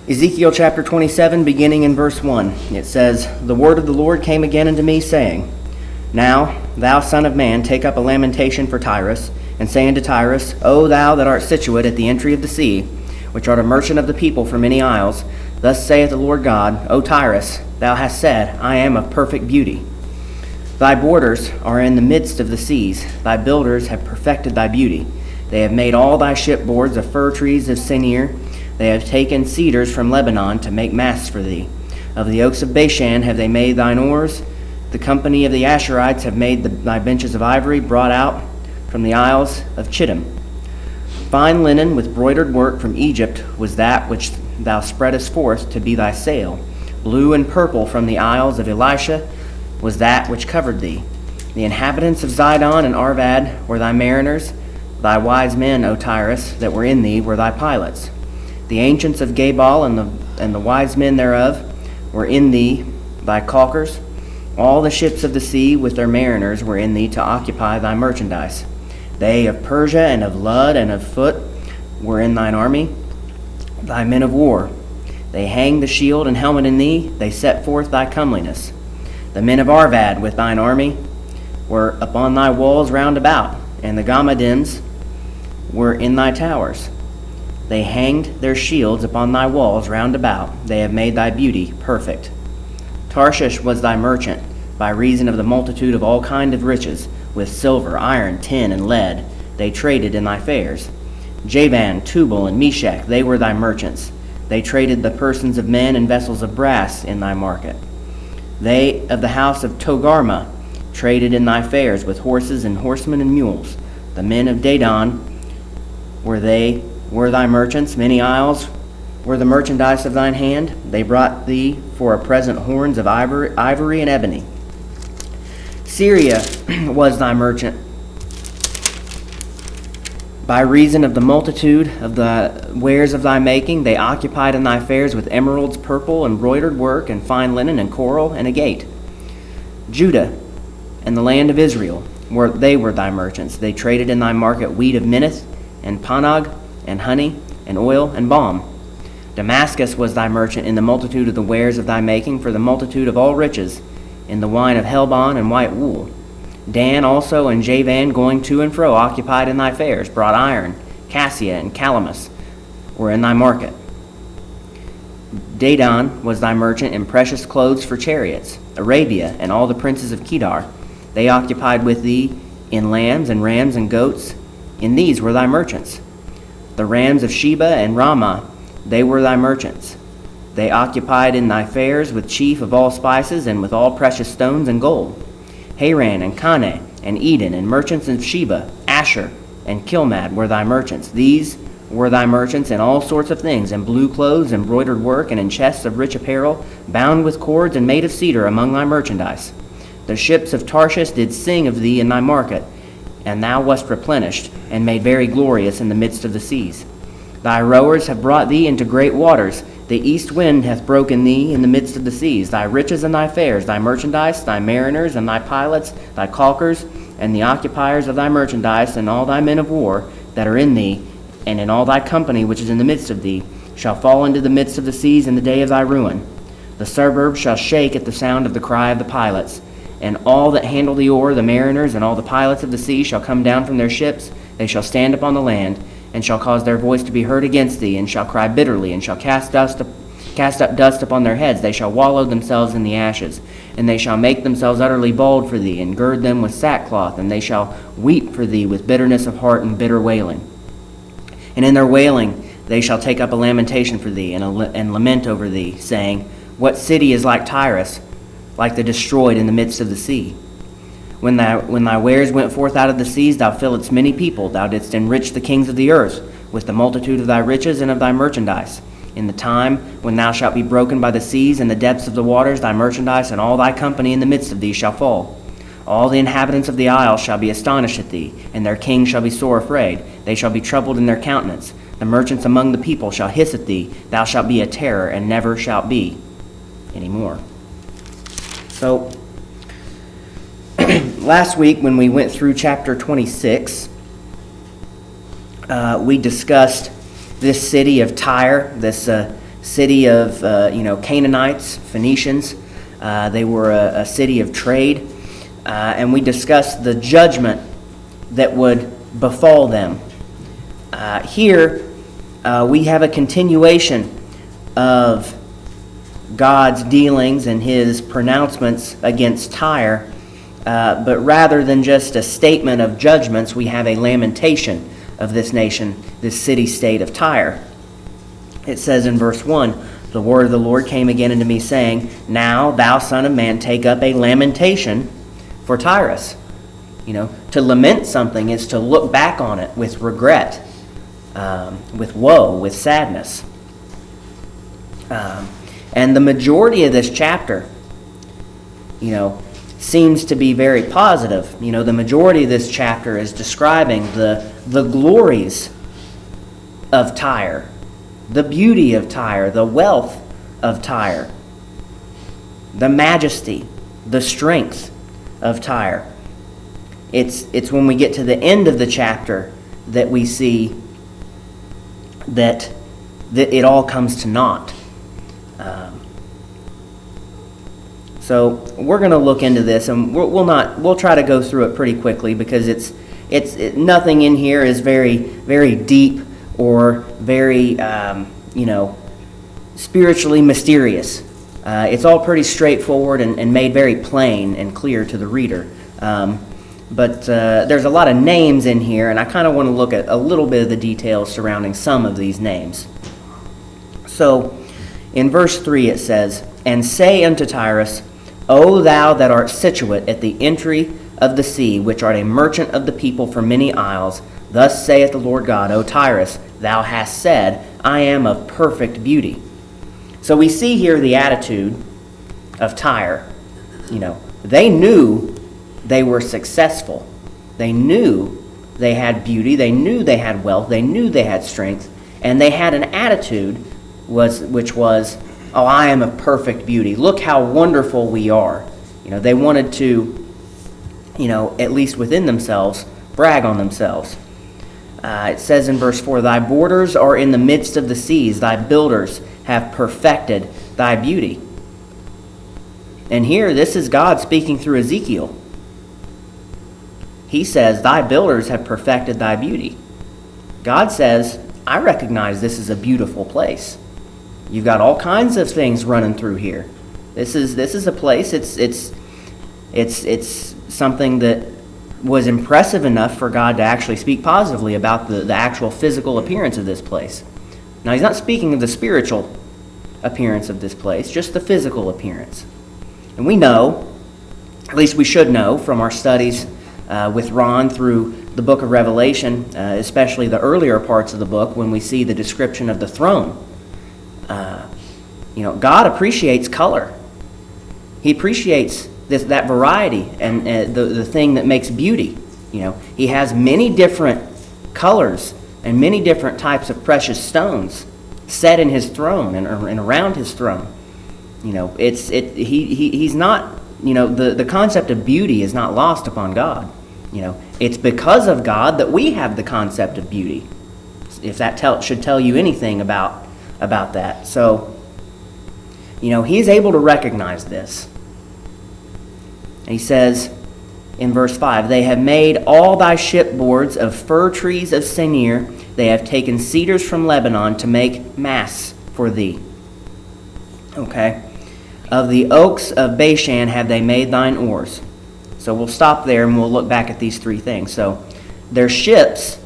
Ezekiel chapter 27, beginning in verse 1. It says, "The word of the Lord came again unto me, saying, Now, thou son of man, take up a lamentation for Tyrus, and say unto Tyrus, O thou that art situate at the entry of the sea, which art a merchant of the people for many isles, thus saith the Lord God, O Tyrus, thou hast said, I am of perfect beauty. Thy borders are in the midst of the seas, thy builders have perfected thy beauty. They have made all thy shipboards of fir trees of Senir. They have taken cedars from Lebanon to make masts for thee. Of the oaks of Bashan have they made thine oars. The company of the Asherites have made thy benches of ivory, brought out from the isles of Chittim. Fine linen with broidered work from Egypt was that which thou spreadest forth to be thy sail. Blue and purple from the isles of Elisha was that which covered thee. The inhabitants of Zidon and Arvad were thy mariners. Thy wise men, O Tyrus, that were in thee were thy pilots. The ancients of Gabal and the wise men thereof were in thee, thy caulkers. All the ships of the sea with their mariners were in thee to occupy thy merchandise. They of Persia and of Lud and of Phut were in thine army, thy men of war. They hanged the shield and helmet in thee, they set forth thy comeliness. The men of Arvad with thine army were upon thy walls round about, and the Gamadins were in thy towers. They hanged their shields upon thy walls round about. They have made thy beauty perfect. Tarshish was thy merchant, by reason of the multitude of all kind of riches, with silver, iron, tin, and lead. They traded in thy fairs. Javan, Tubal, and Meshach, they were thy merchants. They traded the persons of men and vessels of brass in thy market. They of the house of Togarmah traded in thy fairs with horses and horsemen and mules. The men of Dedan were thy merchants. Many isles were the merchandise of thine hand. They brought thee for a present horns of ivory and ebony. Syria was thy merchant. By reason of the multitude of the wares of thy making, they occupied in thy fairs with emeralds, purple, embroidered work, and fine linen, and coral, and agate. Judah and the land of Israel were thy merchants. They traded in thy market wheat of Minnith, and Panog, and honey, and oil, and balm. Damascus was thy merchant in the multitude of the wares of thy making, for the multitude of all riches, in the wine of Helbon and white wool. Dan also and Javan, going to and fro, occupied in thy fairs, brought iron, cassia, and calamus were in thy market. Dedan was thy merchant in precious clothes for chariots. Arabia and all the princes of Kedar, they occupied with thee in lambs and rams and goats. In these were thy merchants. The rams of Sheba and Ramah, they were thy merchants. They occupied in thy fairs with chief of all spices and with all precious stones and gold. Haran and Caneh and Eden and merchants of Sheba, Asher and Kilmad were thy merchants. These were thy merchants in all sorts of things, in blue clothes, embroidered work, and in chests of rich apparel, bound with cords and made of cedar among thy merchandise. The ships of Tarshish did sing of thee in thy market, and thou wast replenished, and made very glorious in the midst of the seas. Thy rowers have brought thee into great waters. The east wind hath broken thee in the midst of the seas. Thy riches and thy fairs, thy merchandise, thy mariners and thy pilots, thy caulkers, and the occupiers of thy merchandise, and all thy men of war that are in thee, and in all thy company which is in the midst of thee, shall fall into the midst of the seas in the day of thy ruin. The suburbs shall shake at the sound of the cry of the pilots. And all that handle the oar, the mariners, and all the pilots of the sea shall come down from their ships. They shall stand upon the land, and shall cause their voice to be heard against thee, and shall cry bitterly, and shall cast up dust upon their heads. They shall wallow themselves in the ashes, and they shall make themselves utterly bald for thee, and gird them with sackcloth, and they shall weep for thee with bitterness of heart and bitter wailing. And in their wailing they shall take up a lamentation for thee, and lament over thee, saying, What city is like Tyrus, like the destroyed in the midst of the sea? When thy wares went forth out of the seas, thou filledst many people. Thou didst enrich the kings of the earth with the multitude of thy riches and of thy merchandise. In the time when thou shalt be broken by the seas and the depths of the waters, thy merchandise and all thy company in the midst of thee shall fall. All the inhabitants of the isles shall be astonished at thee, and their kings shall be sore afraid. They shall be troubled in their countenance. The merchants among the people shall hiss at thee. Thou shalt be a terror, and never shalt be any more. So, last week when we went through chapter 26, we discussed this city of Tyre, this city of Canaanites, Phoenicians. They were a city of trade, and we discussed the judgment that would befall them. Here, we have a continuation of God's dealings and his pronouncements against Tyre, but rather than just a statement of judgments, we have a lamentation of this nation, this city-state of Tyre. It says in verse 1, "The word of the Lord came again unto me, saying, Now, thou son of man, take up a lamentation for Tyrus." To lament something is to look back on it with regret, with woe, with sadness. And the majority of this chapter, seems to be very positive. The majority of this chapter is describing the glories of Tyre, the beauty of Tyre, the wealth of Tyre, the majesty, the strength of Tyre. It's when we get to the end of the chapter that we see that it all comes to naught. So we're going to look into this, and we'll try to go through it pretty quickly, because it's nothing in here is very, very deep or very spiritually mysterious. It's all pretty straightforward and made very plain and clear to the reader. But there's a lot of names in here, and I kind of want to look at a little bit of the details surrounding some of these names. So in verse 3 it says, "And say unto Tyrus, O thou that art situate at the entry of the sea, which art a merchant of the people for many isles, thus saith the Lord God, O Tyrus, thou hast said, I am of perfect beauty." So we see here the attitude of Tyre. They knew they were successful. They knew they had beauty. They knew they had wealth. They knew they had strength. And they had an attitude which was, "Oh, I am of perfect beauty. Look how wonderful we are." They wanted to, at least within themselves, brag on themselves. It says in verse 4, "Thy borders are in the midst of the seas. Thy builders have perfected thy beauty." And here, this is God speaking through Ezekiel. He says, "Thy builders have perfected thy beauty." God says, "I recognize this is a beautiful place. You've got all kinds of things running through here. This is a place. It's something that was impressive enough for God to actually speak positively about the actual physical appearance of this place." Now, he's not speaking of the spiritual appearance of this place, just the physical appearance. And we know, at least we should know from our studies with Ron through the book of Revelation, especially the earlier parts of the book, when we see the description of the throne. God appreciates color. He appreciates that variety and the thing that makes beauty. He has many different colors and many different types of precious stones set in his throne and around his throne. He's not. The concept of beauty is not lost upon God. It's because of God that we have the concept of beauty. If that should tell you anything about that. So, he's able to recognize this. And he says in verse 5, "They have made all thy shipboards of fir trees of Senir. They have taken cedars from Lebanon to make masts for thee." Okay. "Of the oaks of Bashan have they made thine oars." So we'll stop there and we'll look back at these three things. So their ships,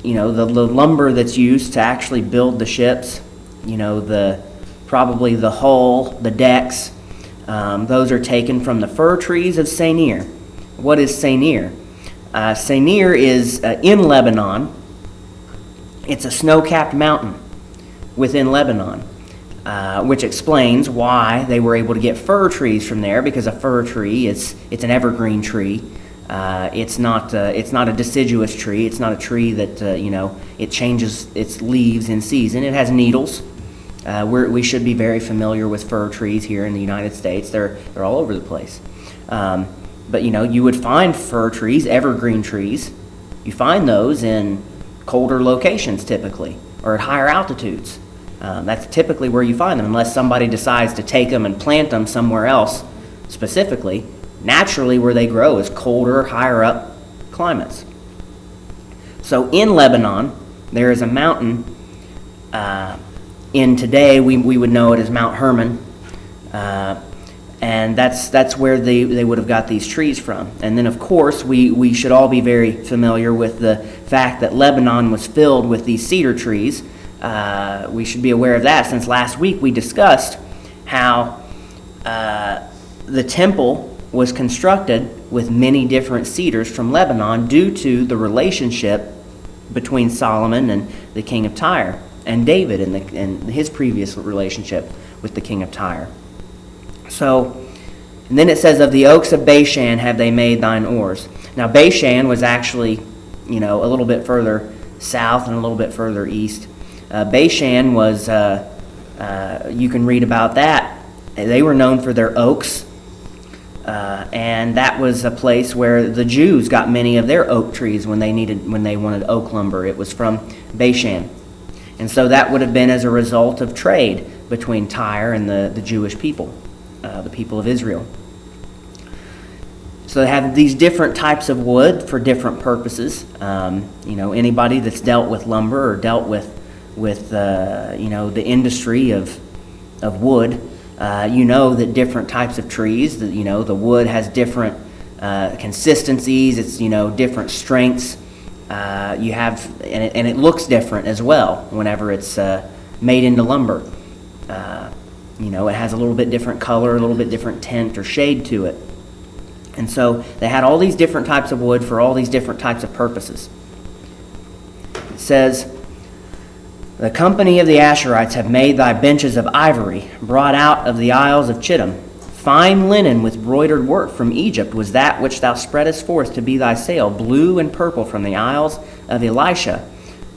the lumber that's used to actually build the ships, probably the hull, the decks, those are taken from the fir trees of Senir. What is Senir? Senir is in Lebanon. It's a snow-capped mountain within Lebanon, which explains why they were able to get fir trees from there, because a fir tree, it's an evergreen tree. It's not a deciduous tree. It's not a tree that it changes its leaves in season. It has needles. We should be very familiar with fir trees here in the United States. They're all over the place. But you would find fir trees, evergreen trees. You find those in colder locations typically, or at higher altitudes. That's typically where you find them, unless somebody decides to take them and plant them somewhere else specifically. Naturally, where they grow is colder, higher up climates. So in Lebanon, there is a mountain. In today, we would know it as Mount Hermon. And that's where they would have got these trees from. And then, of course, we should all be very familiar with the fact that Lebanon was filled with these cedar trees. We should be aware of that, since last week we discussed how the temple was constructed with many different cedars from Lebanon due to the relationship between Solomon and the king of Tyre, and David and his previous relationship with the king of Tyre. So, and then it says, of the oaks of Bashan have they made thine oars. Now, Bashan was actually, a little bit further south and a little bit further east. Bashan was, you can read about that. They were known for their oaks, and that was a place where the Jews got many of their oak trees when they wanted oak lumber. It was from Bashan. And so that would have been as a result of trade between Tyre and the Jewish people. The people of Israel. So they have these different types of wood for different purposes. Anybody that's dealt with lumber or dealt with the industry of wood, that different types of trees, the wood has different consistencies. It's different strengths. You have and it looks different as well whenever it's made into lumber. It has a little bit different color, a little bit different tint or shade to it. And so they had all these different types of wood for all these different types of purposes. It says, the company of the Asherites have made thy benches of ivory, brought out of the isles of Chittim. Fine linen with broidered work from Egypt was that which thou spreadest forth to be thy sail. Blue and purple from the isles of Elisha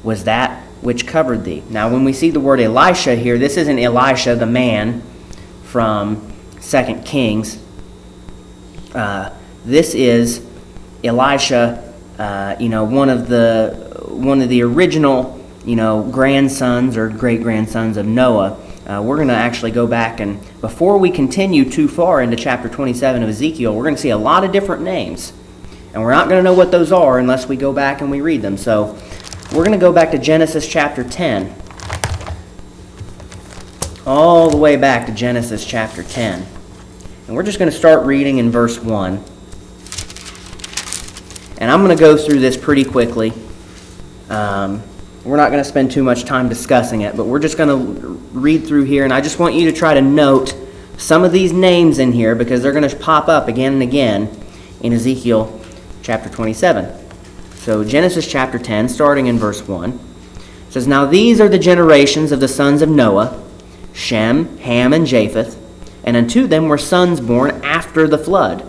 was that which covered thee. Now, when we see the word Elisha here, this isn't Elisha, the man from 2 Kings. This is Elisha, one of the original, grandsons or great-grandsons of Noah. We're going to actually go back, and before we continue too far into chapter 27 of Ezekiel, we're going to see a lot of different names. And we're not going to know what those are unless we go back and we read them. So we're going to go back to Genesis chapter 10. All the way back to Genesis chapter 10. And we're just going to start reading in verse 1. And I'm going to go through this pretty quickly. We're not going to spend too much time discussing it, but we're just going to read through here. And I just want you to try to note some of these names in here because they're going to pop up again and again in Ezekiel chapter 27. So Genesis chapter 10, starting in verse 1, it says, Now these are the generations of the sons of Noah, Shem, Ham, and Japheth, and unto them were sons born after the flood.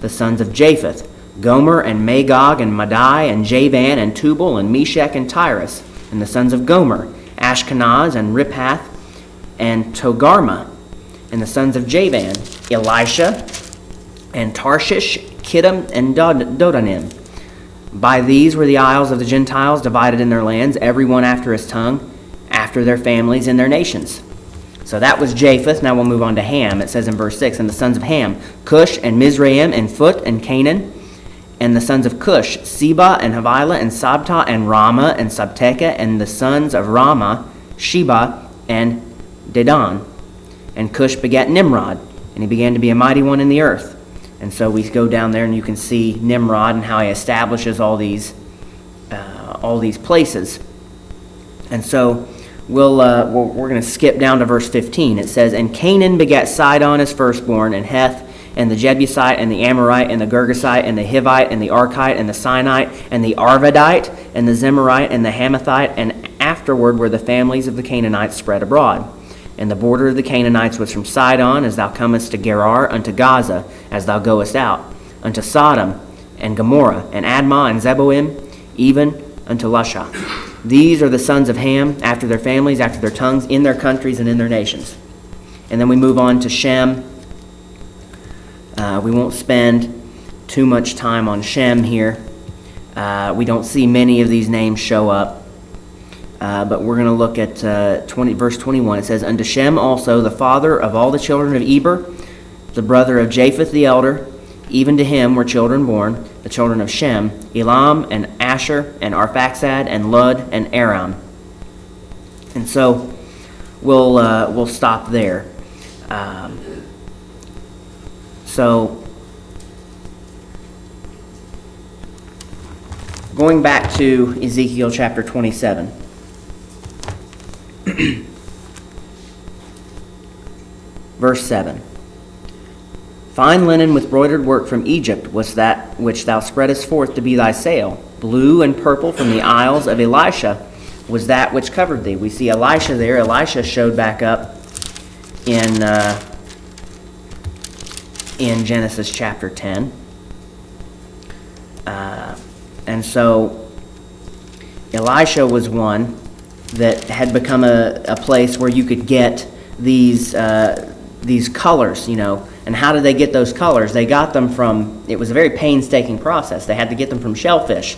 The sons of Japheth, Gomer, and Magog, and Madai, and Javan, and Tubal, and Meshech, and Tyrus. And the sons of Gomer, Ashkenaz, and Riphath, and Togarmah. And the sons of Javan, Elisha, and Tarshish, Kittim, and Dodanim. By these were the isles of the Gentiles divided in their lands, every one after his tongue, after their families and their nations. So that was Japheth. Now we'll move on to Ham. It says in verse 6, And the sons of Ham, Cush, and Mizraim, and Phut, and Canaan. And the sons of Cush, Seba, and Havilah, and Sabta, and Ramah, and Sabteka. And the sons of Ramah, Sheba, and Dedan. And Cush begat Nimrod, and he began to be a mighty one in the earth. And so we go down there and you can see Nimrod and how he establishes all these places. And so we're going to skip down to verse 15. It says, And Canaan begat Sidon his firstborn, and Heth, and the Jebusite, and the Amorite, and the Girgasite, and the Hivite, and the Archite, and the Sinite, and the Arvadite, and the Zemarite, and the Hamathite, and afterward were the families of the Canaanites spread abroad. And the border of the Canaanites was from Sidon, as thou comest to Gerar, unto Gaza, as thou goest out, unto Sodom, and Gomorrah, and Admah, and Zeboim, even unto Lasha. These are the sons of Ham, after their families, after their tongues, in their countries, and in their nations. And then we move on to Shem. We won't spend too much time on Shem here. We don't see many of these names show up. but we're going to look at verse 21. It says, "Unto Shem also, the father of all the children of Eber, the brother of Japheth the elder, even to him were children born, the children of Shem, Elam and Asher and Arphaxad and Lud and Aram." And so we'll stop there. So going back to Ezekiel chapter 27. Verse 7. "Fine linen with broidered work from Egypt was that which thou spreadest forth to be thy sail. Blue and purple from the isles of Elisha was that which covered thee." We see Elisha there. Elisha showed back up in Genesis chapter 10. And so Elisha was one that had become a place where you could get these colors, And how did they get those colors? They got them from, it was a very painstaking process. They had to get them from shellfish.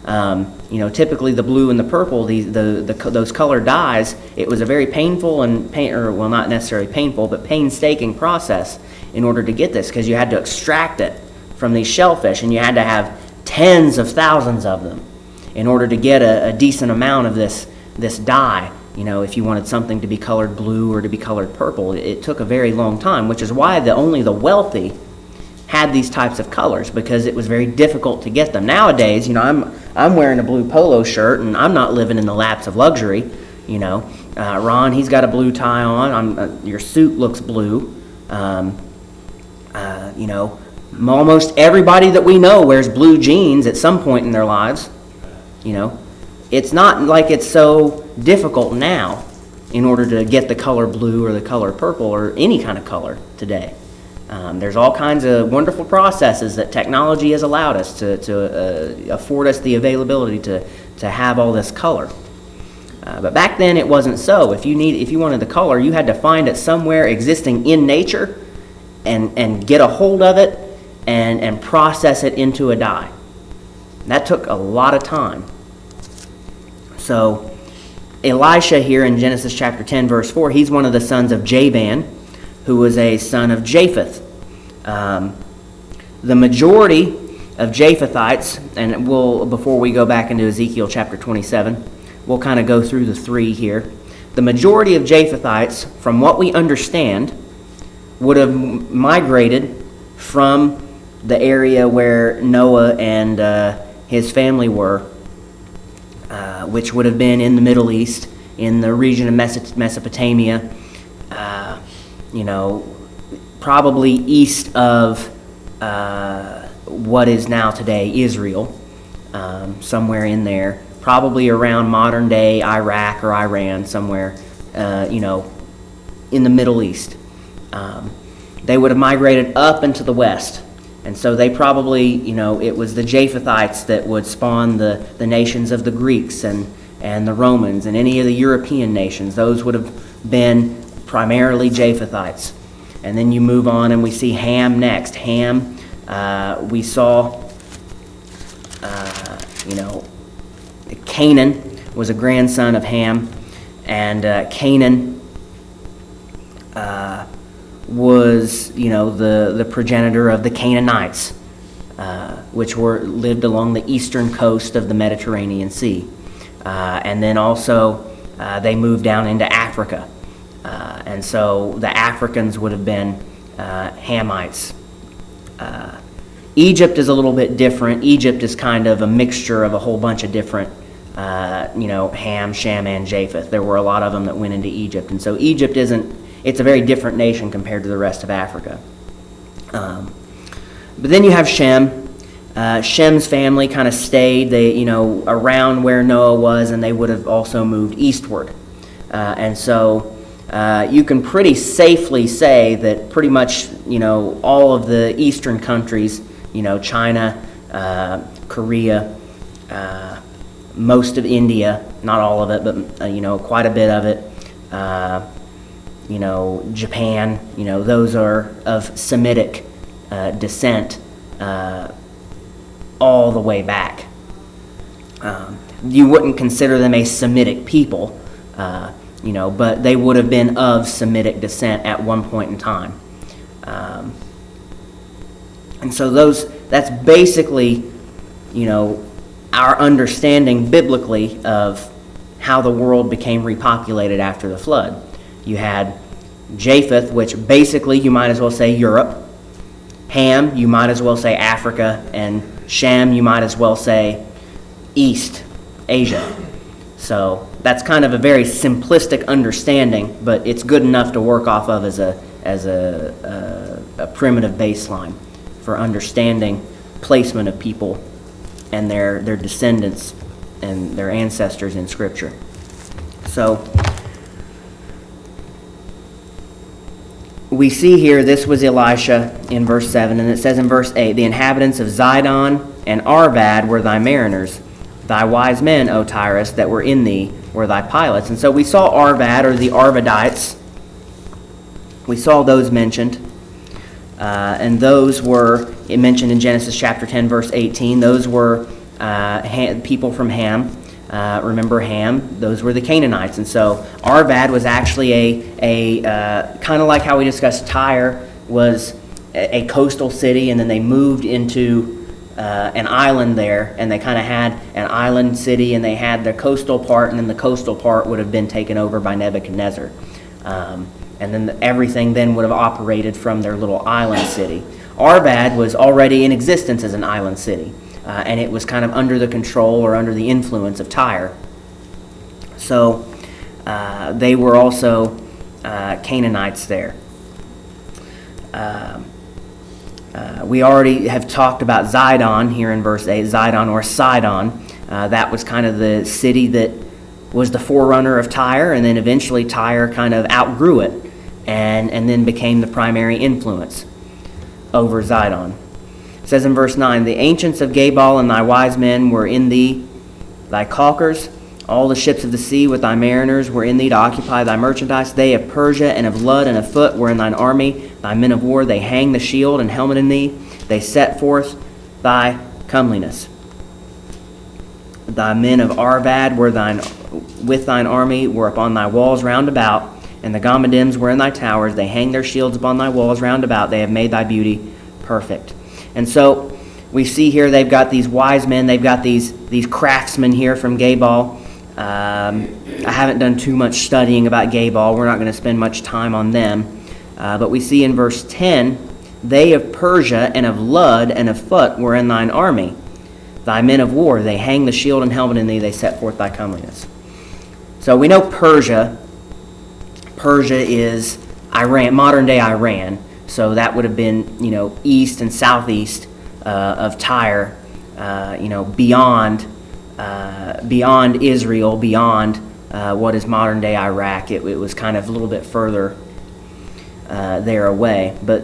Typically the blue and the purple, those color dyes, it was a very painful not necessarily painful, but painstaking process in order to get this, because you had to extract it from these shellfish, and you had to have tens of thousands of them in order to get a decent amount of this dye. If you wanted something to be colored blue or to be colored purple, it took a very long time, which is why only the wealthy had these types of colors, because it was very difficult to get them. Nowadays, I'm wearing a blue polo shirt, and I'm not living in the laps of luxury. Ron, he's got a blue tie on. Your suit looks blue. Almost everybody that we know wears blue jeans at some point in their lives. It's not like it's so difficult now in order to get the color blue or the color purple or any kind of color today. There's all kinds of wonderful processes that technology has allowed us to afford us the availability to have all this color. But back then it wasn't so. If you wanted the color, you had to find it somewhere existing in nature and get a hold of it and process it into a dye. And that took a lot of time. So Elisha here in Genesis chapter 10 verse 4, he's one of the sons of Javan, who was a son of Japheth. The majority of Japhethites, and before we go back into Ezekiel chapter 27, we'll kind of go through the three here. The majority of Japhethites, from what we understand, would have migrated from the area where Noah and his family were, which would have been in the Middle East, in the region of Mesopotamia, probably east of what is now today Israel, somewhere in there, probably around modern-day Iraq or Iran, somewhere, in the Middle East. They would have migrated up into the west. And so they probably, it was the Japhethites that would spawn the nations of the Greeks and the Romans and any of the European nations. Those would have been primarily Japhethites. And then you move on and we see Ham next. Ham, we saw, Canaan was a grandson of Ham. And Canaan was, the progenitor of the Canaanites, which lived along the eastern coast of the Mediterranean Sea. And then also they moved down into Africa. And so the Africans would have been Hamites. Egypt is a little bit different. Egypt is kind of a mixture of a whole bunch of different, Ham, Shem, and Japheth. There were a lot of them that went into Egypt. And so Egypt it's a very different nation compared to the rest of Africa. But then you have Shem. Shem's family kind of stayed, around where Noah was, and they would have also moved eastward. And so you can pretty safely say that pretty much, all of the eastern countries, China, Korea, most of India, not all of it, but, quite a bit of it, Japan, those are of Semitic descent all the way back. You wouldn't consider them a Semitic people, but they would have been of Semitic descent at one point in time. And so that's basically, our understanding biblically of how the world became repopulated after the flood. You had Japheth, which basically you might as well say Europe. Ham, you might as well say Africa. And Shem, you might as well say East Asia. So that's kind of a very simplistic understanding, but it's good enough to work off of as a primitive baseline for understanding placement of people and their descendants and their ancestors in Scripture. So we see here, this was Elisha in verse 7, and it says in verse 8, the inhabitants of Zidon and Arvad were thy mariners. Thy wise men, O Tyrus, that were in thee were thy pilots. And so we saw Arvad, or the Arvadites. We saw those mentioned. And those were mentioned in Genesis chapter 10, verse 18. Those were people from Ham. Remember Ham? Those were the Canaanites. And so Arvad was actually a kind of like how we discussed Tyre was a coastal city, and then they moved into an island there, and they kind of had an island city, and they had the coastal part, and then the coastal part would have been taken over by Nebuchadnezzar. And then everything then would have operated from their little island city. Arvad was already in existence as an island city, and it was kind of under the control or under the influence of Tyre. So they were also Canaanites there. We already have talked about Zidon here in verse 8, Zidon or Sidon. That was kind of the city that was the forerunner of Tyre, and then eventually Tyre kind of outgrew it and then became the primary influence over Zidon. It says in verse 9, the ancients of Gebal and thy wise men were in thee, thy caulkers. All the ships of the sea with thy mariners were in thee to occupy thy merchandise. They of Persia and of Lud and of Phut were in thine army. Thy men of war, they hang the shield and helmet in thee. They set forth thy comeliness. Thy men of Arvad were with thine army were upon thy walls round about, and the Gammadims were in thy towers. They hang their shields upon thy walls round about. They have made thy beauty perfect. And so we see here they've got these wise men. They've got these craftsmen here from Gebal. I haven't done too much studying about Gebal. We're not going to spend much time on them. But we see in verse 10, they of Persia and of Lud and of Phut were in thine army. Thy men of war, they hang the shield and helmet in thee, they set forth thy comeliness. So we know Persia. Persia is Iran, modern day Iran. So that would have been, east and southeast of Tyre, beyond Israel, beyond what is modern day Iraq. It was kind of a little bit further there away. But,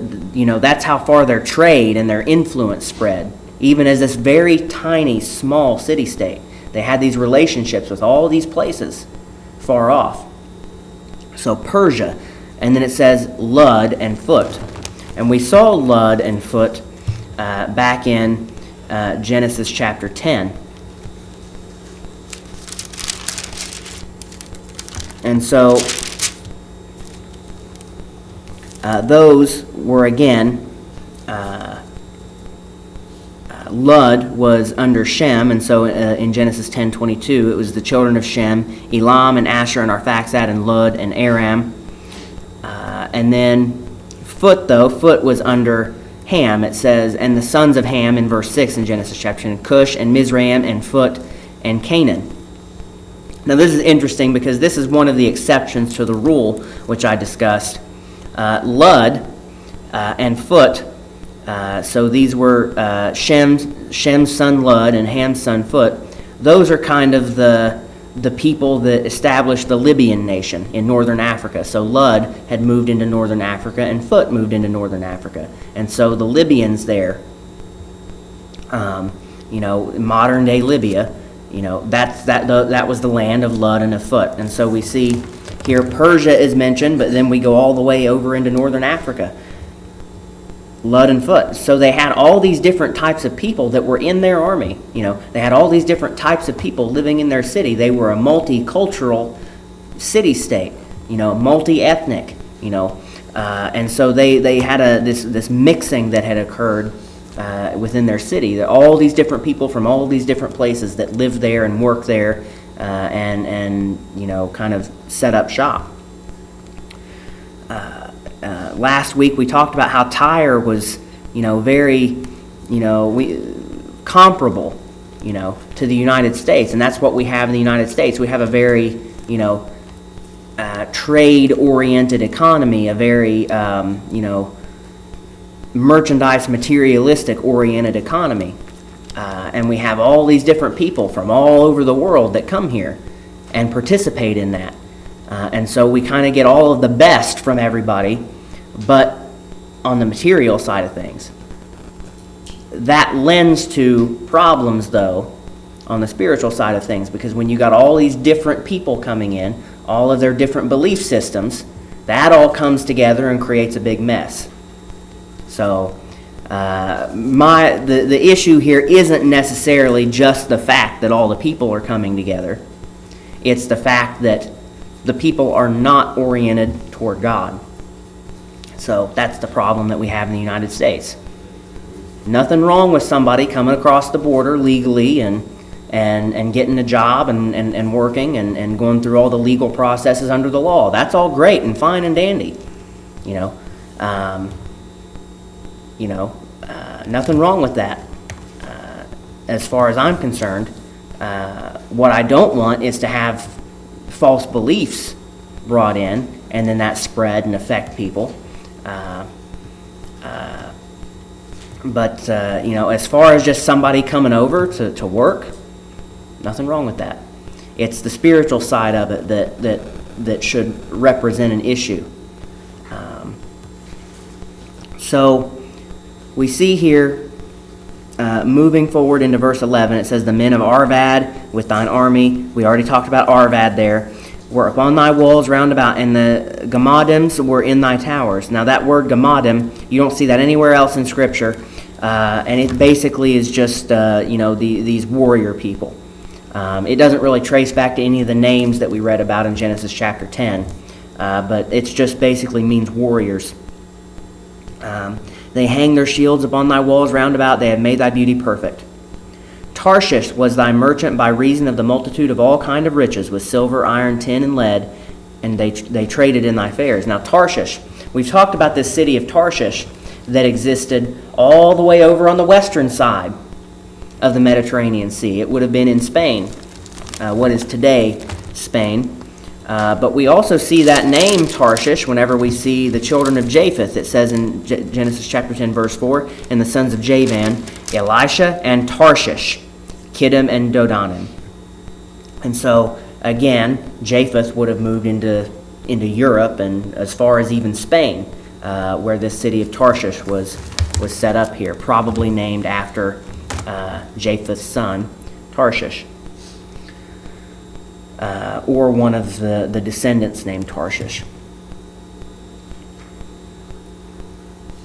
that's how far their trade and their influence spread. Even as this very tiny, small city-state, they had these relationships with all these places far off. So Persia, and then it says Lud and Phut. And we saw Lud and Phut back in Genesis chapter 10. And so those were again, Lud was under Shem, and so in Genesis 10:22 it was the children of Shem, Elam and Asher and Arphaxad and Lud and Aram. And then Phut was under Ham. It says, and the sons of Ham in verse 6 in Genesis chapter 10, Cush and Mizraim and Phut and Canaan. Now this is interesting because this is one of the exceptions to the rule which I discussed. Lud and Phut, so these were Shem's son Lud and Ham's son Phut. Those are kind of the people that established the Libyan nation in northern Africa. So Lud had moved into northern Africa and Phut moved into northern Africa. And so the Libyans there, modern day Libya, that was the land of Lud and of Phut. And so we see here Persia is mentioned, but then we go all the way over into northern Africa. Lud and Foot. So they had all these different types of people that were in their army. They had all these different types of people living in their city. They were a multicultural city-state, multi-ethnic, and so they had this mixing that had occurred within their city. All these different people from all these different places that lived there and worked there, and kind of set up shop. Last week we talked about how Tyre was, very, comparable, to the United States, and that's what we have in the United States. We have a very, trade-oriented economy, a very, merchandise, materialistic-oriented economy, and we have all these different people from all over the world that come here and participate in that, and so we kind of get all of the best from everybody. But on the material side of things, that lends to problems, though, on the spiritual side of things, because when you got all these different people coming in, all of their different belief systems, that all comes together and creates a big mess. So the issue here isn't necessarily just the fact that all the people are coming together. It's the fact that the people are not oriented toward God. So that's the problem that we have in the United States. Nothing wrong with somebody coming across the border legally and getting a job and working and going through all the legal processes under the law. That's all great and fine and dandy. Nothing wrong with that. As far as I'm concerned, what I don't want is to have false beliefs brought in and then that spread and affect people. But as far as just somebody coming over to work, nothing wrong with that. It's the spiritual side of it that should represent an issue. So we see here, moving forward into verse 11, it says, "The men of Arvad with thine army," we already talked about Arvad there, "were upon thy walls round about, and the Gamadims were in thy towers." Now that word Gamadim, you don't see that anywhere else in Scripture, and it basically is just these warrior people. It doesn't really trace back to any of the names that we read about in Genesis chapter 10, but it just basically means warriors. "They hang their shields upon thy walls round about, they have made thy beauty perfect. Tarshish was thy merchant by reason of the multitude of all kind of riches, with silver, iron, tin, and lead, and they traded in thy fairs." Now Tarshish, we've talked about this city of Tarshish that existed all the way over on the western side of the Mediterranean Sea. It would have been in Spain, what is today Spain. But we also see that name Tarshish whenever we see the children of Japheth. It says in Genesis chapter 10, verse 4, "And the sons of Javan, Elisha and Tarshish, Kittim and Dodanim." And so, again, Japheth would have moved into Europe and as far as even Spain, where this city of Tarshish was set up here, probably named after Japheth's son, Tarshish. Or one of the descendants named Tarshish.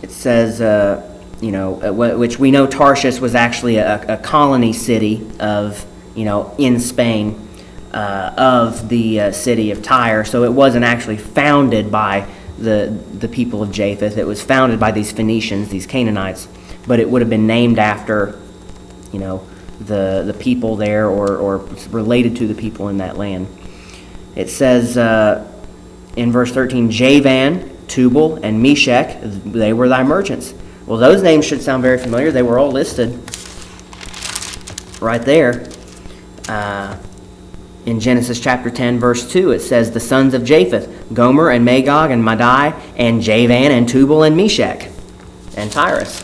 It says, which we know Tarshish was actually a colony city of, in Spain, of the city of Tyre. So it wasn't actually founded by the people of Japheth. It was founded by these Phoenicians, these Canaanites, but it would have been named after, the people there or related to the people in that land. It says in verse 13, "Javan, Tubal, and Meshach, they were thy merchants." Well, those names should sound very familiar. They were all listed right there. In Genesis chapter 10, verse 2, it says, "The sons of Japheth, Gomer and Magog and Madai, and Javan and Tubal and Meshach and Tyrus."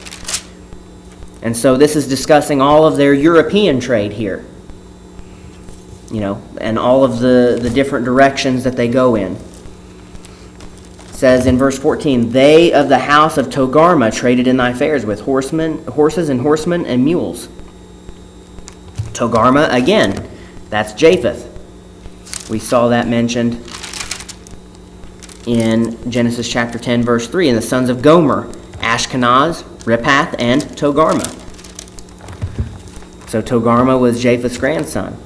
And so this is discussing all of their European trade here, and all of the different directions that they go in. It says in verse 14, "They of the house of Togarmah traded in thy fairs with horses and horsemen and mules." Togarmah, again, that's Japheth. We saw that mentioned in Genesis chapter 10, verse 3, "And the sons of Gomer, Ashkenaz, Riphath, and Togarmah. So Togarmah was Japheth's grandson.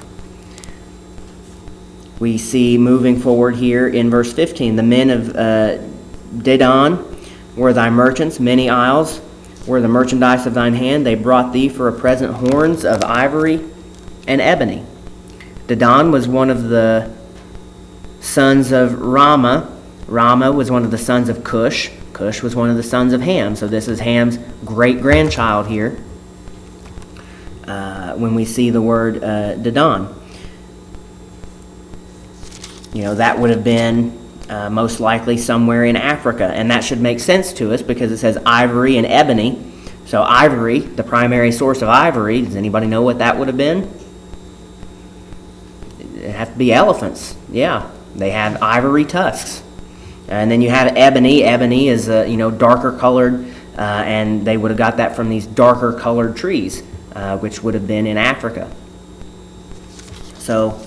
We see moving forward here in verse 15, the men of Dedan were thy merchants, many isles were the merchandise of thine hand. They brought thee for a present horns of ivory and ebony. Dedan was one of the sons of Ramah. Ramah was one of the sons of Cush. Cush was one of the sons of Ham. So this is Ham's great-grandchild here when we see the word Dedan. That would have been most likely somewhere in Africa. And that should make sense to us because it says ivory and ebony. So ivory, the primary source of ivory, does anybody know what that would have been? It'd have to be elephants. Yeah, they have ivory tusks. And then you have ebony. Ebony is, darker colored, and they would have got that from these darker colored trees, which would have been in Africa. So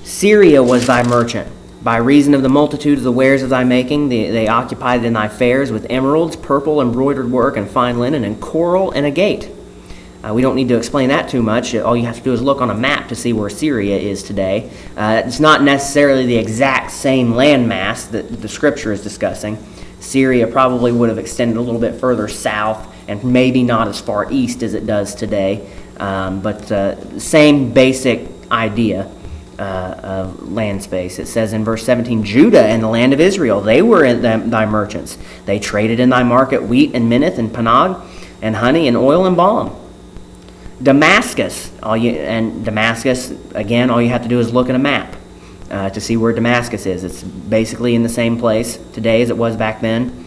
Syria was thy merchant. By reason of the multitude of the wares of thy making, they occupied in thy fairs with emeralds, purple embroidered work, and fine linen, and coral, and agate. We don't need to explain that too much. All you have to do is look on a map to see where Syria is today. It's not necessarily the exact same landmass that the Scripture is discussing. Syria probably would have extended a little bit further south and maybe not as far east as it does today, but same basic idea of land space. It says in verse 17, Judah and the land of Israel, they were in thy merchants. They traded in thy market wheat and minneth and panag and honey and oil and balm. Damascus, again, all you have to do is look at a map to see where Damascus is. It's basically in the same place today as it was back then.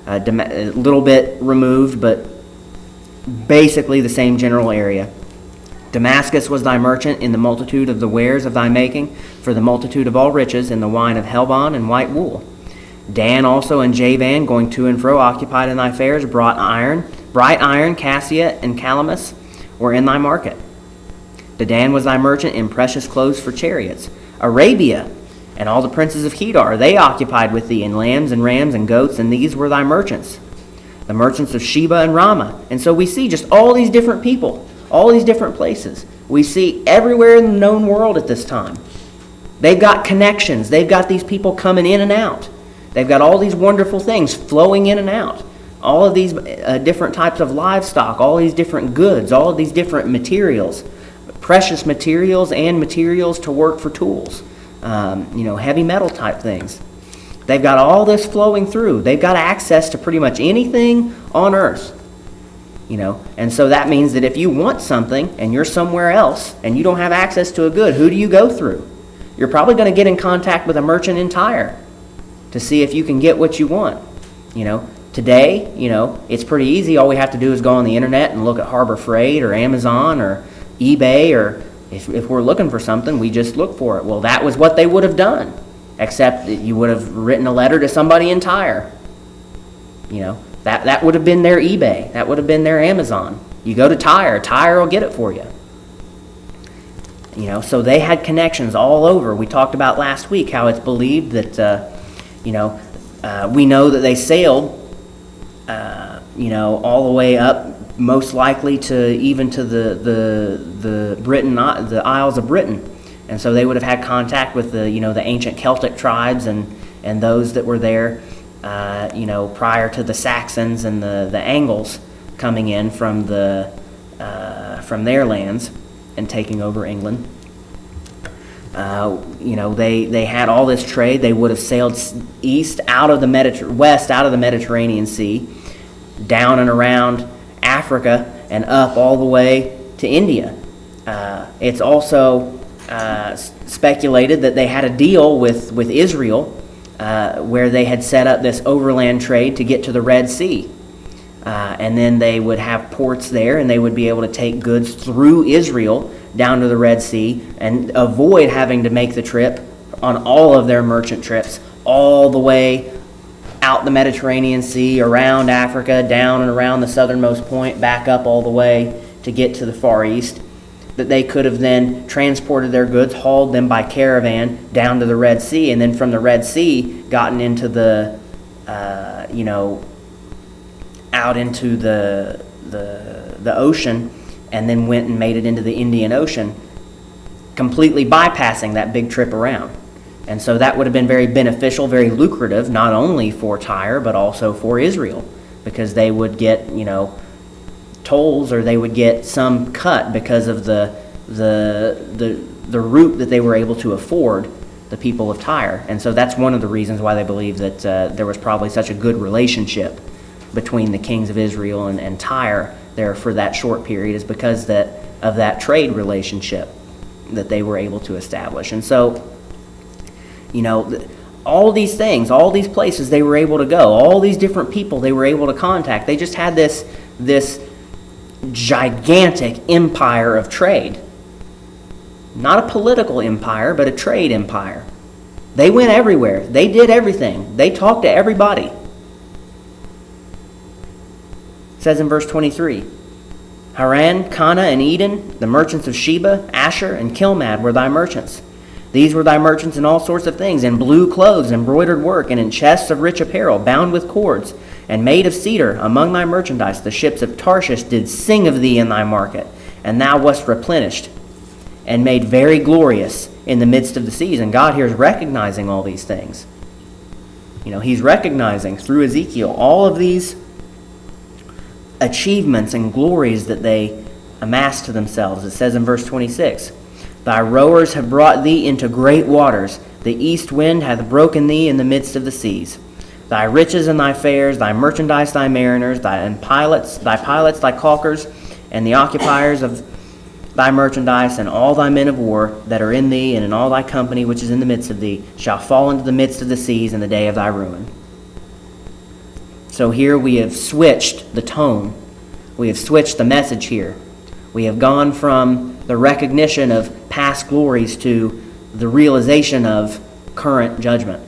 A little bit removed, but basically the same general area. Damascus was thy merchant in the multitude of the wares of thy making, for the multitude of all riches, in the wine of Helbon and white wool. Dan also and Javan, going to and fro, occupied in thy fairs, brought bright iron, cassia, and calamus, were in thy market. Dedan was thy merchant in precious clothes for chariots. Arabia and all the princes of Kedar, they occupied with thee in lambs and rams and goats, and these were thy merchants. The merchants of Sheba and Ramah. And so we see just all these different people, all these different places. We see everywhere in the known world at this time. They've got connections. They've got these people coming in and out. They've got all these wonderful things flowing in and out. All of these different types of livestock, all these different goods, all of these different materials, precious materials and materials to work for tools, heavy metal type things. They've got all this flowing through. They've got access to pretty much anything on earth. And so that means that if you want something and you're somewhere else and you don't have access to a good, who do you go through? You're probably going to get in contact with a merchant in Tyre to see if you can get what you want. Today, it's pretty easy. All we have to do is go on the internet and look at Harbor Freight or Amazon or eBay, or if we're looking for something, we just look for it. Well, that was what they would have done, except that you would have written a letter to somebody in Tyre. That would have been their eBay. That would have been their Amazon. You go to Tyre. Tyre will get it for you. So they had connections all over. We talked about last week how it's believed that, we know that they sailed, all the way up, most likely to the Britain, the Isles of Britain. And so they would have had contact with the ancient Celtic tribes and those that were there, prior to the Saxons and the Angles coming in from their lands and taking over England. They had all this trade. They would have sailed west out of the Mediterranean Sea, down and around Africa, and up all the way to India. It's also speculated that they had a deal with Israel where they had set up this overland trade to get to the Red Sea. And then they would have ports there, and they would be able to take goods through Israel down to the Red Sea and avoid having to make the trip on all of their merchant trips all the way out the Mediterranean Sea, around Africa, down and around the southernmost point, back up all the way to get to the Far East. That they could have then transported their goods, hauled them by caravan down to the Red Sea, and then from the Red Sea gotten into the, out into the ocean and then went and made it into the Indian Ocean, completely bypassing that big trip around. And so that would have been very beneficial, very lucrative, not only for Tyre, but also for Israel, because they would get, tolls, or they would get some cut because of the route that they were able to afford the people of Tyre. And so that's one of the reasons why they believe that there was probably such a good relationship between the kings of Israel and Tyre there for that short period, is because of that trade relationship that they were able to establish. And so, all these things, all these places they were able to go, all these different people they were able to contact, they just had this gigantic empire of trade. Not a political empire, but a trade empire. They went everywhere. They did everything. They talked to everybody. It says in verse 23, Haran, Cana, and Eden, the merchants of Sheba, Asher, and Kilmad were thy merchants. These were thy merchants in all sorts of things, in blue clothes, embroidered work, and in chests of rich apparel, bound with cords, and made of cedar. Among thy merchandise the ships of Tarshish did sing of thee in thy market, and thou wast replenished, and made very glorious in the midst of the seas. And God here is recognizing all these things. He's recognizing through Ezekiel all of these achievements and glories that they amassed to themselves. It says in verse 26, Thy rowers have brought thee into great waters. The east wind hath broken thee in the midst of the seas. Thy riches and thy fares, thy merchandise, thy mariners, thy pilots, thy caulkers, and the occupiers of thy merchandise, and all thy men of war that are in thee, and in all thy company which is in the midst of thee, shall fall into the midst of the seas in the day of thy ruin. So here we have switched the tone. We have switched the message here. We have gone from the recognition of past glories to the realization of current judgment.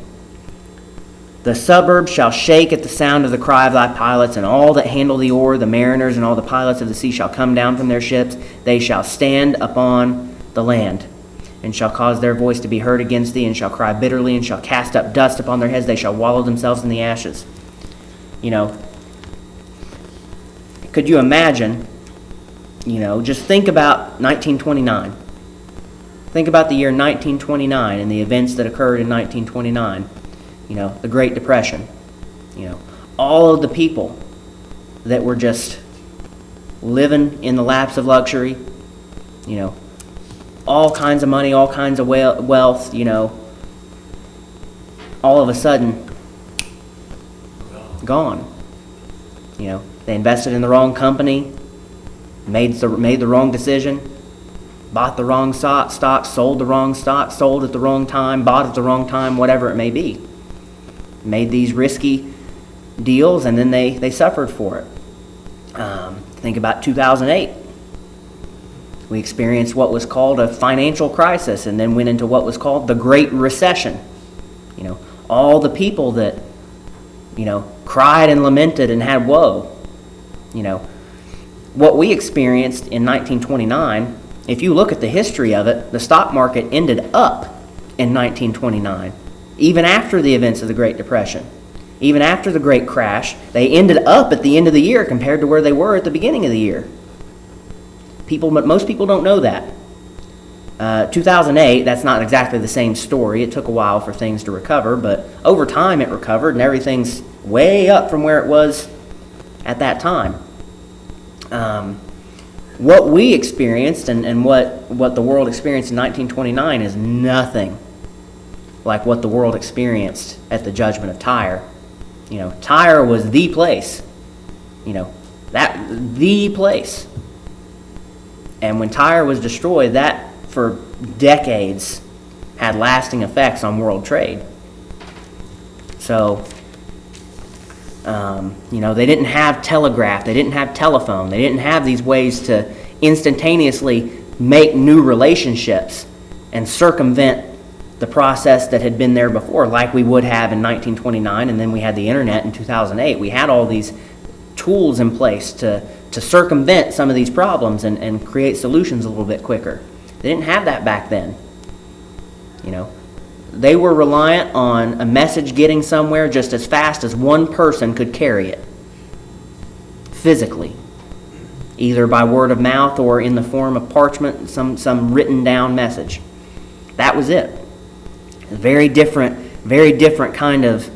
The suburbs shall shake at the sound of the cry of thy pilots, and all that handle the oar, the mariners, and all the pilots of the sea shall come down from their ships. They shall stand upon the land, and shall cause their voice to be heard against thee, and shall cry bitterly, and shall cast up dust upon their heads. They shall wallow themselves in the ashes. Could you imagine, just think about 1929. Think about the year 1929 and the events that occurred in 1929. The Great Depression. All of the people that were just living in the laps of luxury, all kinds of money, all kinds of wealth, all of a sudden gone. They invested in the wrong company, made the wrong decision, bought the wrong stock, sold the wrong stock, sold at the wrong time, bought at the wrong time, whatever it may be. Made these risky deals, and then they suffered for it. Think about 2008. We experienced what was called a financial crisis, and then went into what was called the Great Recession. All the people that cried and lamented and had woe. What we experienced in 1929, if you look at the history of it, the stock market ended up in 1929. Even after the events of the Great Depression, even after the Great Crash, they ended up at the end of the year compared to where they were at the beginning of the year. Most people don't know that. 2008, that's not exactly the same story. It took a while for things to recover, but over time it recovered, and everything's way up from where it was at that time. What we experienced and what the world experienced in 1929 is nothing like what the world experienced at the judgment of Tyre. Tyre was the place. The place. And when Tyre was destroyed, that for decades had lasting effects on world trade. So, they didn't have telegraph, they didn't have telephone, they didn't have these ways to instantaneously make new relationships and circumvent the process that had been there before, like we would have in 1929, and then we had the internet in 2008. We had all these tools in place to circumvent some of these problems and create solutions a little bit quicker. They didn't have that back then. They were reliant on a message getting somewhere just as fast as one person could carry it. physically, either by word of mouth or in the form of parchment, some written down message. That was it. Very different kind of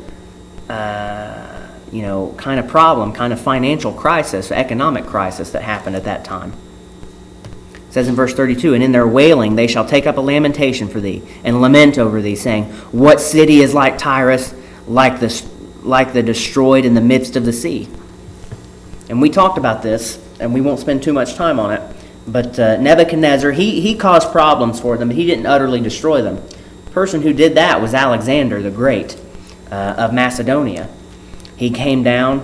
kind of problem, kind of financial crisis, economic crisis that happened at that time. It says in verse 32, "And in their wailing they shall take up a lamentation for thee, and lament over thee, saying, What city is like Tyrus, like the destroyed in the midst of the sea?" And we talked about this, and we won't spend too much time on it, but Nebuchadnezzar, he caused problems for them, but he didn't utterly destroy them. The person who did that was Alexander the Great of Macedonia. He came down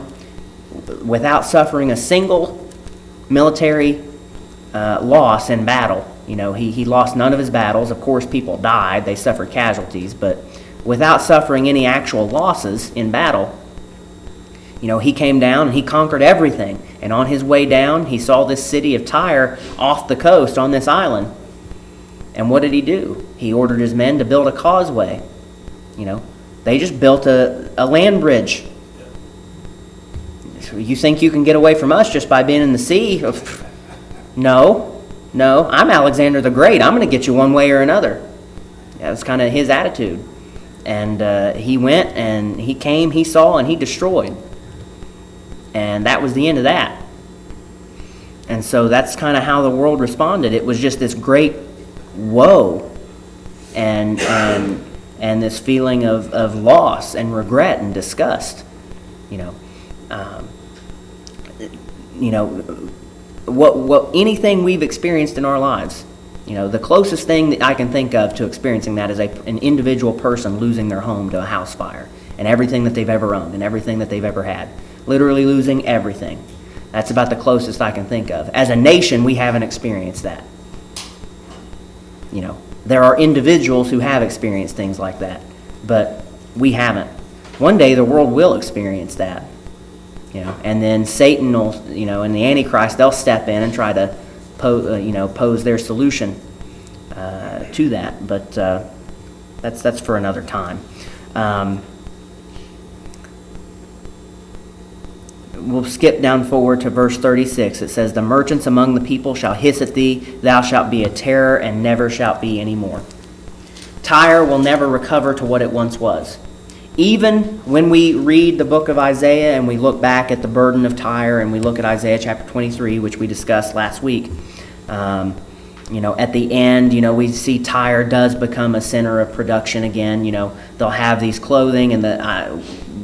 without suffering a single military loss in battle. He lost none of his battles. Of course, people died. They suffered casualties. But without suffering any actual losses in battle, he came down and he conquered everything. And on his way down, he saw this city of Tyre off the coast on this island. And what did he do? He ordered his men to build a causeway. They just built a land bridge. You think you can get away from us just by being in the sea? No, I'm Alexander the Great. I'm going to get you one way or another. That was kind of his attitude. And he went and he came, he saw, and he destroyed. And that was the end of that. And so that's kind of how the world responded. It was just this great woe and this feeling of loss and regret and disgust. What anything we've experienced in our lives, the closest thing that I can think of to experiencing that is an individual person losing their home to a house fire and everything that they've ever owned and everything that they've ever had. Literally losing everything. That's about the closest I can think of. As a nation, we haven't experienced that. There are individuals who have experienced things like that, but we haven't. One day the world will experience that. And then Satan will, and the Antichrist, they'll step in and try to pose their solution to that. But that's for another time. We'll skip down forward to verse 36. It says, "The merchants among the people shall hiss at thee. Thou shalt be a terror and never shalt be any more." Tyre will never recover to what it once was. Even when we read the book of Isaiah and we look back at the burden of Tyre and we look at Isaiah chapter 23, which we discussed last week, at the end, we see Tyre does become a center of production again. They'll have these clothing, and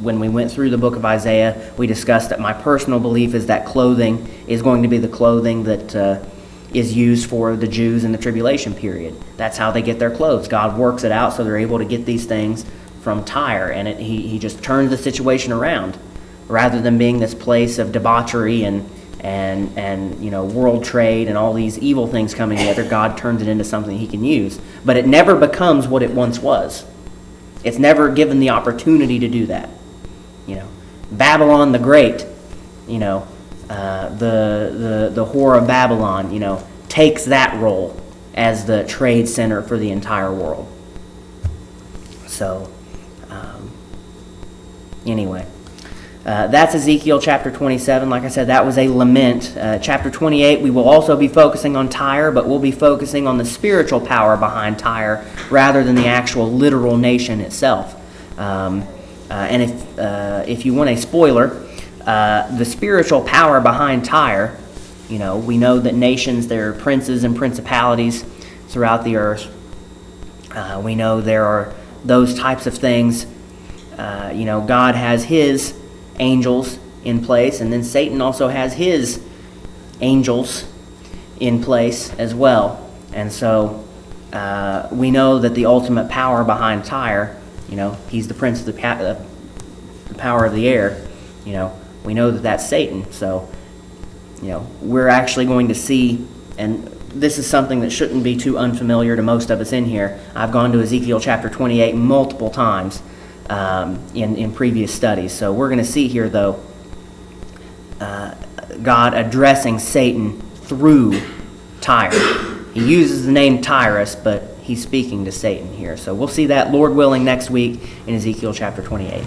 when we went through the book of Isaiah, we discussed that my personal belief is that clothing is going to be the clothing that is used for the Jews in the tribulation period. That's how they get their clothes. God works it out so they're able to get these things from Tyre, and he just turns the situation around. Rather than being this place of debauchery and world trade and all these evil things coming together, God turns it into something he can use. But it never becomes what it once was. It's never given the opportunity to do that. Babylon the Great, the whore of Babylon, takes that role as the trade center for the entire world. So, anyway, that's Ezekiel chapter 27. Like I said, that was a lament. Chapter 28, we will also be focusing on Tyre, but we'll be focusing on the spiritual power behind Tyre rather than the actual literal nation itself. And if you want a spoiler, the spiritual power behind Tyre, we know that nations, there are princes and principalities throughout the earth. We know there are those types of things. God has his angels in place, and then Satan also has his angels in place as well. And so we know that the ultimate power behind Tyre, he's the prince of the power of the air. We know that that's Satan. So, we're actually going to see, and this is something that shouldn't be too unfamiliar to most of us in here. I've gone to Ezekiel chapter 28 multiple times in previous studies. So we're going to see here, though, God addressing Satan through Tyre. He uses the name Tyrus, but he's speaking to Satan here. So we'll see that, Lord willing, next week in Ezekiel chapter 28.